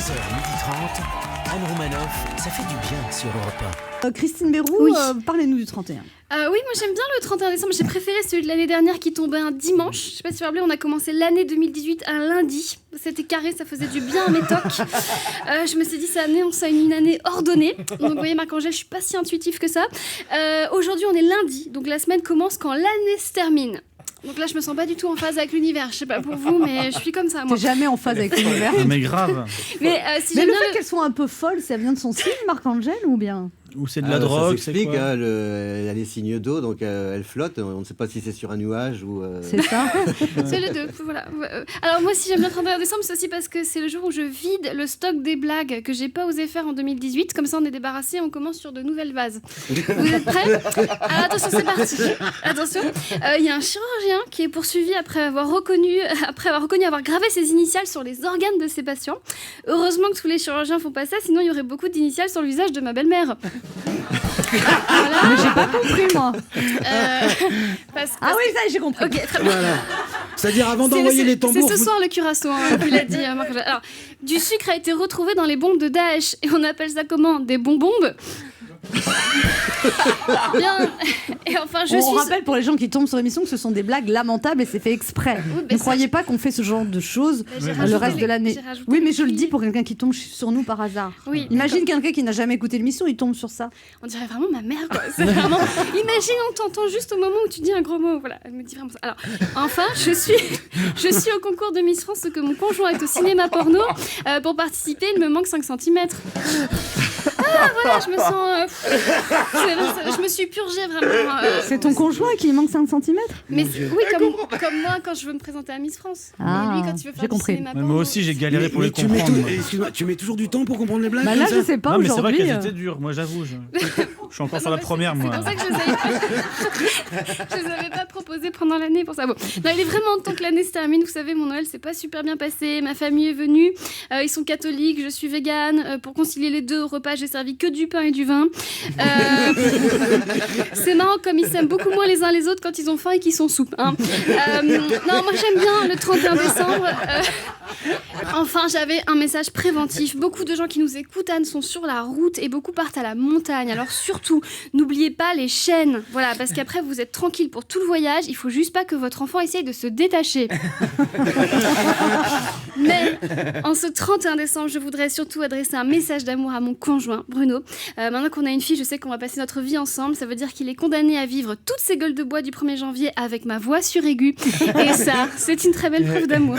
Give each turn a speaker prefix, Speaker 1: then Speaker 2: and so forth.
Speaker 1: 12h30, Anne Romanoff, ça fait du bien sur Europe 1.
Speaker 2: Christine Béroux,
Speaker 3: Oui.
Speaker 2: Parlez-nous du 31.
Speaker 3: Oui, moi j'aime bien le 31 décembre. J'ai préféré celui de l'année dernière qui tombait un dimanche. Je sais pas si vous vous rappelez, on a commencé l'année 2018 un lundi. C'était carré, ça faisait du bien à mes tocs. Je me suis dit, ça annonce une année ordonnée. Donc vous voyez, Marc-Angèle, je suis pas si intuitive que ça. Aujourd'hui, on est lundi, donc la semaine commence quand l'année se termine. Donc là, je me sens pas du tout en phase avec l'univers. Je sais pas pour vous, mais je suis comme ça, moi.
Speaker 2: T'es jamais en phase avec l'univers.
Speaker 4: Mais grave.
Speaker 3: Mais si
Speaker 2: Mais
Speaker 3: j'aime
Speaker 2: le
Speaker 3: bien
Speaker 2: fait qu'elle soit un peu folle, ça vient de son signe, Marc-Angèle, ou bien
Speaker 4: Ou c'est de la drogue,
Speaker 5: ça
Speaker 4: c'est
Speaker 5: s'explique,
Speaker 4: quoi
Speaker 5: hein, elle a les signes d'eau, donc elle flotte. On ne sait pas si c'est sur un nuage ou.
Speaker 2: c'est ça.
Speaker 3: C'est les deux, voilà. Alors moi, si j'aime bien le 31 décembre, c'est aussi parce que c'est le jour où je vide le stock des blagues que j'ai pas osé faire en 2018. Comme ça, on est débarrassé, on commence sur de nouvelles vases. Vous êtes prêts? Alors attention, c'est parti. Attention, il y a un chirurgien qui est poursuivi après avoir reconnu avoir gravé ses initiales sur les organes de ses patients. Heureusement que tous les chirurgiens font pas ça, sinon il y aurait beaucoup d'initiales sur le visage de ma belle-mère. Voilà.
Speaker 2: Mais j'ai pas compris, moi. Ah oui, ça, j'ai compris.
Speaker 3: Ok, très bien.
Speaker 6: Voilà. C'est-à-dire avant d'envoyer les tambours.
Speaker 3: C'est ce soir le curasso qui l'a dit, Marc. Alors, du sucre a été retrouvé dans les bombes de Daesh et on appelle ça comment? Des bonbombes. Bien. Et enfin,
Speaker 2: On rappelle pour les gens qui tombent sur l'émission que ce sont des blagues lamentables et c'est fait exprès.
Speaker 3: Oui,
Speaker 2: Ne croyez pas qu'on fait ce genre de choses le reste de l'année. Oui, mais je le dis pour quelqu'un qui tombe sur nous par hasard.
Speaker 3: Oui,
Speaker 2: imagine quelqu'un qui n'a jamais écouté l'émission, il tombe sur ça.
Speaker 3: On dirait vraiment ma mère, quoi. C'est vraiment... Imagine, on t'entend juste au moment où tu dis un gros mot. Voilà, elle me dit vraiment ça. Alors, enfin, je suis au concours de Miss France, ce que mon conjoint est au cinéma porno. Pour participer, il me manque 5 cm. Ah, voilà, je me sens... je me suis purgée, vraiment.
Speaker 2: C'est ton conjoint qui manque 5 cm?
Speaker 3: Mais oui, comme moi, quand je veux me présenter à Miss France.
Speaker 2: Ah,
Speaker 3: Mais lui, quand il veut faire
Speaker 2: j'ai
Speaker 3: du
Speaker 2: compris.
Speaker 3: cinéma
Speaker 4: Mais
Speaker 3: porno...
Speaker 4: moi aussi, j'ai galéré pour
Speaker 6: Mais
Speaker 4: les
Speaker 6: tu mets
Speaker 4: comprendre.
Speaker 6: excuse-moi, tu mets toujours du temps pour comprendre les blagues
Speaker 2: Bah là,
Speaker 6: comme
Speaker 2: je
Speaker 6: ça
Speaker 2: sais pas
Speaker 4: Non, mais c'est vrai
Speaker 2: aujourd'hui.
Speaker 4: qu'elles étaient dures, moi j'avoue. Je suis encore sur la première,
Speaker 3: C'est
Speaker 4: moi.
Speaker 3: pour ça que je les avais pas proposés pendant l'année pour ça. Bon. Non, il est vraiment temps que l'année se termine. Vous savez, mon Noël s'est pas super bien passé. Ma famille est venue. Ils sont catholiques, je suis végane. Pour concilier les deux repas, j'ai servi que du pain et du vin. C'est marrant comme ils s'aiment beaucoup moins les uns les autres quand ils ont faim et qu'ils sont souples. Hein. Non, moi j'aime bien le 31 décembre. Enfin, j'avais un message préventif. Beaucoup de gens qui nous écoutent, Anne, sont sur la route et beaucoup partent à la montagne. Alors surtout, n'oubliez pas les chaînes. Voilà, parce qu'après, vous êtes tranquille pour tout le voyage. Il faut juste pas que votre enfant essaye de se détacher. Mais en ce 31 décembre, je voudrais surtout adresser un message d'amour à mon conjoint, Bruno. Maintenant qu'on a une fille, je sais qu'on va passer notre vie ensemble. Ça veut dire qu'il est condamné à vivre toutes ces gueules de bois du 1er janvier avec ma voix suraiguë. Et ça, c'est une très belle preuve d'amour.